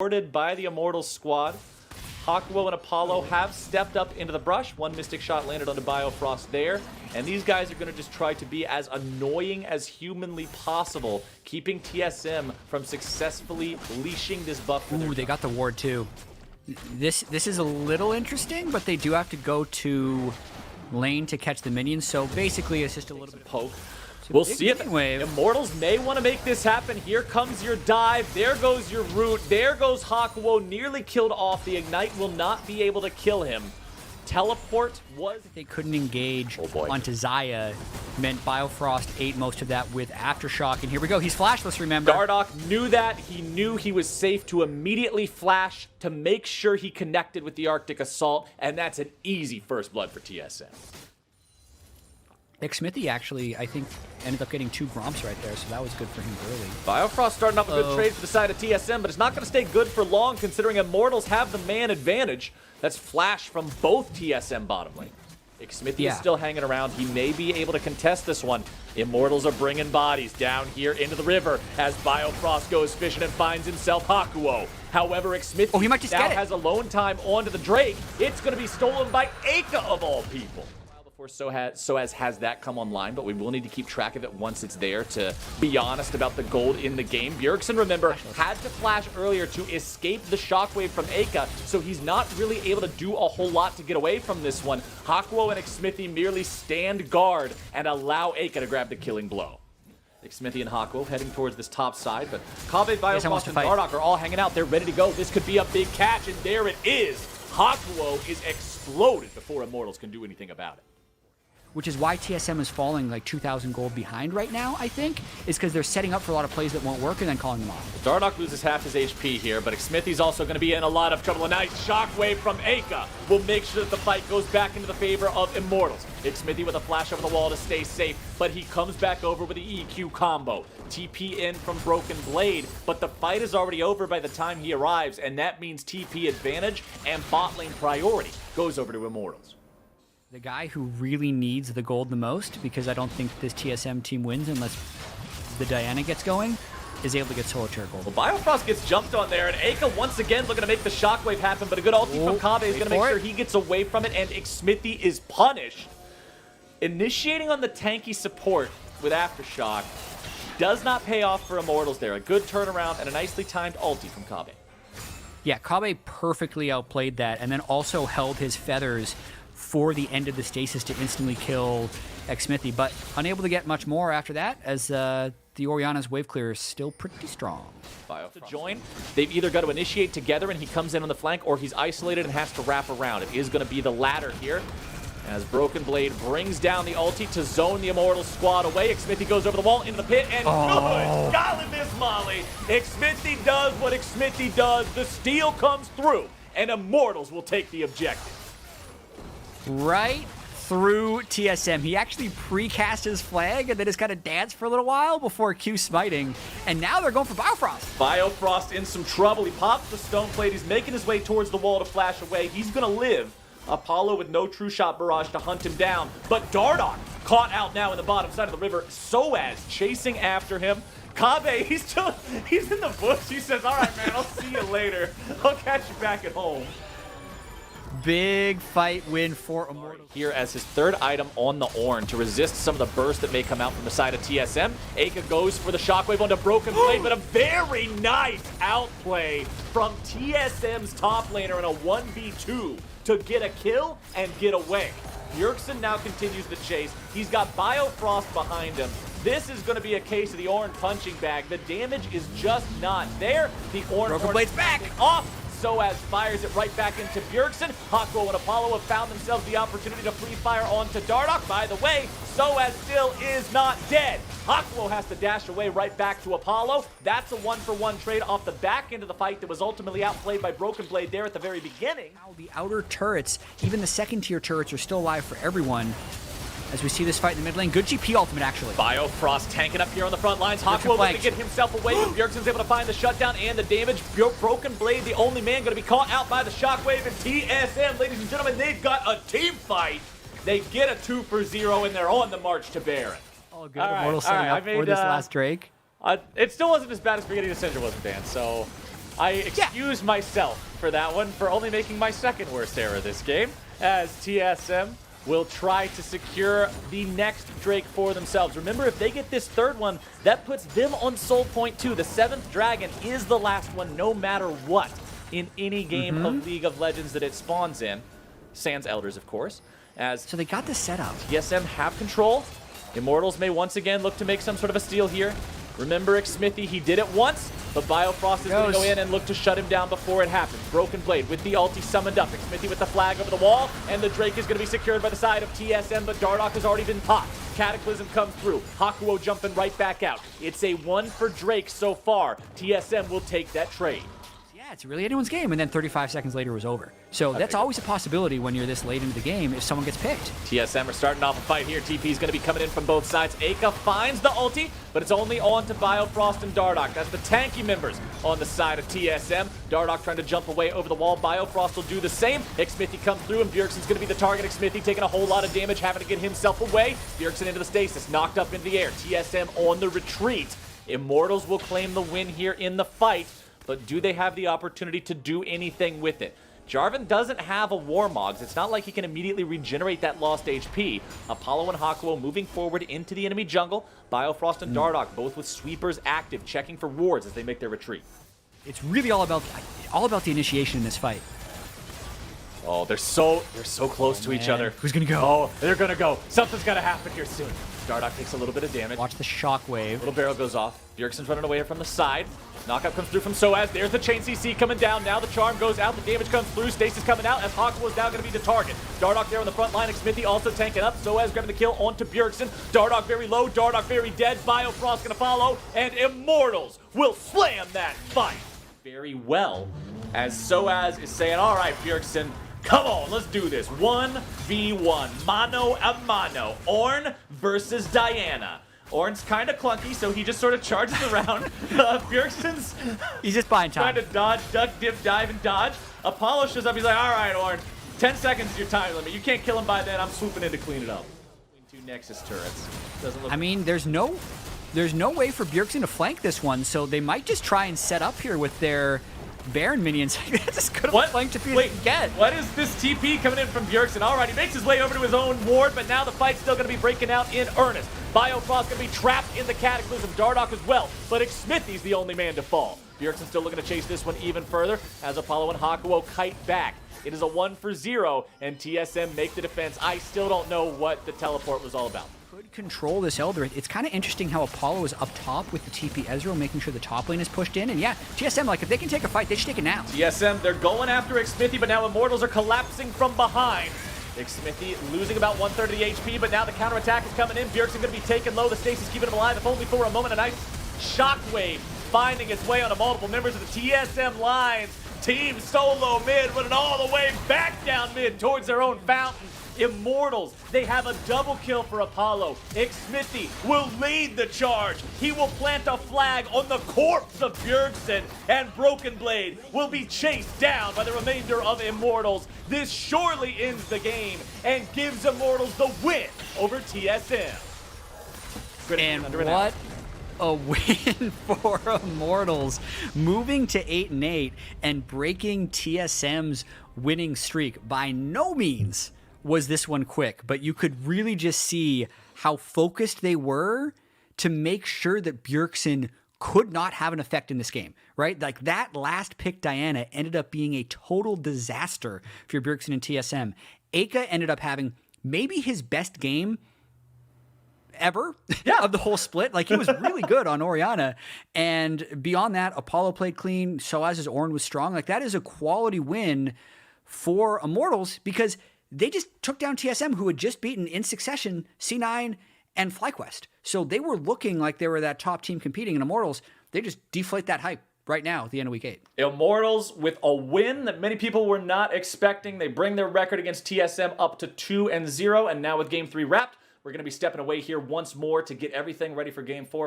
Supported by the Immortals squad. Hakuo and Apollo have stepped up into the brush. One Mystic shot landed onto Biofrost there. And these guys are going to just try to be as annoying as humanly possible, keeping TSM from successfully leashing this buff for their Ooh, they got the ward too. This is a little interesting, but they do have to go to lane to catch the minions. So basically, it's just a little bit of poke. We'll see if wave. Immortals may want to make this happen. Here comes your dive. There goes your root. There goes Hakuo. Nearly killed off. The Ignite will not be able to kill him. Teleport was... They couldn't engage onto Xayah. Meant Biofrost ate most of that with Aftershock. And here we go. He's flashless, remember? Dardoch knew that. He knew he was safe to immediately flash to make sure he connected with the Arctic Assault. And that's an easy first blood for TSM. Xmithy actually, I think, ended up getting 2 Gromps right there, so that was good for him early. Biofrost starting off a good trade for the side of TSM, but it's not going to stay good for long considering Immortals have the man advantage. That's flash from both TSM bottom lane. Xmithy is still hanging around. He may be able to contest this one. Immortals are bringing bodies down here into the river as Biofrost goes fishing and finds himself Hakuo. However, Xmithy he might just now has alone time onto the Drake. It's going to be stolen by Aka of all people. Soaz has that come online, but we will need to keep track of it once it's there to be honest about the gold in the game. Bjergsen, remember, had to flash earlier to escape the shockwave from Aka, so he's not really able to do a whole lot to get away from this one. Hakuo and Xmithy merely stand guard and allow Aka to grab the killing blow. Xmithy and Hakuo heading towards this top side, but Kaveh, Biofrost, and Dardoch are all hanging out. They're ready to go. This could be a big catch, and there it is. Hakuo is exploded before Immortals can do anything about it. Which is why TSM is falling like 2,000 gold behind right now, I think, is because they're setting up for a lot of plays that won't work and then calling them off. Dardoch loses half his HP here, but Xmithy's also going to be in a lot of trouble. A nice shockwave from Aka will make sure that the fight goes back into the favor of Immortals. Xmithy with a flash over the wall to stay safe, but he comes back over with the EQ combo. TP in from Broken Blade, but the fight is already over by the time he arrives, and that means TP advantage and bot lane priority goes over to Immortals. The guy who really needs the gold the most, because I don't think this TSM team wins unless the Diana gets going, is able to get Solitaire gold. Well, Biofrost gets jumped on there, and Aka once again looking to make the shockwave happen, but a good ulti from Kaveh is going to make sure he gets away from it, and Xmithy is punished. Initiating on the tanky support with Aftershock does not pay off for Immortals there. A good turnaround and a nicely timed ulti from Kaveh. Yeah, Kaveh perfectly outplayed that, and then also held his feathers for the end of the stasis to instantly kill Xmithy, but unable to get much more after that, as the Orianna's wave clear is still pretty strong. To join, they've either got to initiate together and he comes in on the flank, or he's isolated and has to wrap around. It is going to be the latter here, as Broken Blade brings down the ulti to zone the Immortals squad away. Xmithy goes over the wall into the pit, and good! Golly miss Molly! Xmithy does what Xmithy does. The steal comes through, and Immortals will take the objective. Right through TSM. He actually precast his flag and then just kind of danced for a little while before Q smiting. And now they're going for Biofrost. Biofrost in some trouble. He pops the stone plate. He's making his way towards the wall to flash away. He's going to live. Apollo with no true shot barrage to hunt him down. But Dardoch caught out now in the bottom side of the river. Soaz chasing after him. Kaveh, he's in the bush. He says, all right, man, I'll see you later. I'll catch you back at home. Big fight win for Immortals. Here as his third item on the Ornn to resist some of the burst that may come out from the side of TSM. Aka goes for the shockwave onto Broken Blade, but a very nice outplay from TSM's top laner in a 1v2 to get a kill and get away. Bjergsen now continues the chase. He's got Biofrost behind him. This is going to be a case of the Ornn punching bag. The damage is just not there. The Ornn Broken Blade's back off. Soaz fires it right back into Bjergsen. Hakuo and Apollo have found themselves the opportunity to free fire onto Dardoch. By the way, Soaz still is not dead. Hakuo has to dash away right back to Apollo. That's a 1-for-1 trade off the back end of the fight that was ultimately outplayed by Broken Blade there at the very beginning. Now the outer turrets, even the second tier turrets, are still alive for everyone. As we see this fight in the mid lane, good GP ultimate actually. Biofrost tanking up here on the front lines. Hakuo looking to get himself away, but Bjergsen's able to find the shutdown and the damage. Broken Blade, the only man going to be caught out by the shockwave, and TSM, ladies and gentlemen, they've got a team fight. They get a 2-for-0, and they're on the march to Baron. All good. Immortals setting up for this last Drake. It still wasn't as bad as Forgetting the Cinder was, Dan, so I excuse myself for that one for only making my second worst error this game, as TSM will try to secure the next Drake for themselves. Remember, if they get this third one, that puts them on Soul Point 2. The 7th Dragon is the last one, no matter what, in any game of League of Legends that it spawns in. Sans Elders, of course. So they got this set up. TSM have control. Immortals may once again look to make some sort of a steal here. Remember, Xmithy, he did it once, but Biofrost is going to go in and look to shut him down before it happens. Broken Blade with the ulti summoned up. Xmithy with the flag over the wall, and the Drake is going to be secured by the side of TSM, but Dardoch has already been popped. Cataclysm comes through. Hakuo jumping right back out. It's a 1 for Drake so far. TSM will take that trade. Yeah, it's really anyone's game, and then 35 seconds later it was over. So that's always a possibility when you're this late into the game if someone gets picked. TSM are starting off a fight here. TP is going to be coming in from both sides. Aka finds the ulti, but it's only on to Biofrost and Dardoch. That's the tanky members on the side of TSM. Dardoch trying to jump away over the wall. Biofrost will do the same. Xmithy comes through, and Bjergsen's going to be the target. Xmithy taking a whole lot of damage, having to get himself away. Bjergsen into the stasis, knocked up in the air. TSM on the retreat. Immortals will claim the win here in the fight, but do they have the opportunity to do anything with it? Jarvan doesn't have a Warmogs. It's not like he can immediately regenerate that lost HP. Apollo and Hakuo moving forward into the enemy jungle. Biofrost and Dardoch both with sweepers active, checking for wards as they make their retreat. It's really all about the initiation in this fight. Oh, they're so close to each other. Who's gonna go? Oh, they're gonna go. Something's gonna happen here soon. Dardoch takes a little bit of damage. Watch the shockwave. Little barrel goes off. Bjergsen's running away from the side. Knockup comes through from Soaz. There's the chain CC coming down. Now the charm goes out. The damage comes through. Stasis coming out as Hakuo is now going to be the target. Dardoch there on the front line. Xmithy also tanking up. Soaz grabbing the kill onto Bjergsen. Dardoch very low. Dardoch very dead. Biofrost going to follow. And Immortals will slam that fight very well as Soaz is saying, all right, Bjergsen, come on, let's do this. 1v1, mano a mano. Ornn versus Diana. Ornn's kind of clunky, so he just sort of charges around. Bjergsen's he's just buying time. Trying to dodge, duck, dip, dive, and dodge. Apollo shows up. He's like, all right, Ornn, 10 seconds is your time limit. You can't kill him by then. I'm swooping in to clean it up. Between 2 Nexus turrets. Doesn't look. I mean, there's no way for Bjergsen to flank this one, so they might just try and set up here with their Baron minions. That's as good of a flank to get. What is this TP coming in from Bjergsen? All right, he makes his way over to his own ward, but now the fight's still going to be breaking out in earnest. Biofrost going to be trapped in the Cataclysm. Dardoch as well, but Xmithy's the only man to fall. Bjergsen still looking to chase this one even further as Apollo and Hakuo kite back. It is a 1 for 0, and TSM make the defense. I still don't know what the teleport was all about. Could control this Elder. It's kind of interesting how Apollo is up top with the TP Ezreal, making sure the top lane is pushed in. And yeah, TSM, like, if they can take a fight, they should take it now. TSM, they're going after Xmithy, but now Immortals are collapsing from behind. Xmithy losing about 1/3 of the HP, but now the counterattack is coming in. Bjergsen going to be taken low. The Stasis keeping him alive, if only for a moment. A nice shockwave finding its way onto multiple members of the TSM lines. Team solo mid, running all the way back down mid towards their own fountain. Immortals, they have a double kill for Apollo. Xmithy will lead the charge. He will plant a flag on the corpse of Bjergsen, and Broken Blade will be chased down by the remainder of Immortals. This surely ends the game and gives Immortals the win over TSM. And what a win for Immortals, moving to 8-8 and breaking TSM's winning streak. By no means was this one quick, but you could really just see how focused they were to make sure that Bjergsen could not have an effect in this game, right? Like, that last pick, Diana, ended up being a total disaster for Bjergsen and TSM. Aka ended up having maybe his best game ever of the whole split. Like, he was really good on Orianna. And beyond that, Apollo played clean. Soaz's Ornn was strong. Like, that is a quality win for Immortals because they just took down TSM, who had just beaten in succession C9 and FlyQuest. So they were looking like they were that top team competing, in Immortals, they just deflate that hype right now at the end of week 8. Immortals with a win that many people were not expecting. They bring their record against TSM up to 2-0, and now with Game 3 wrapped, we're going to be stepping away here once more to get everything ready for Game 4.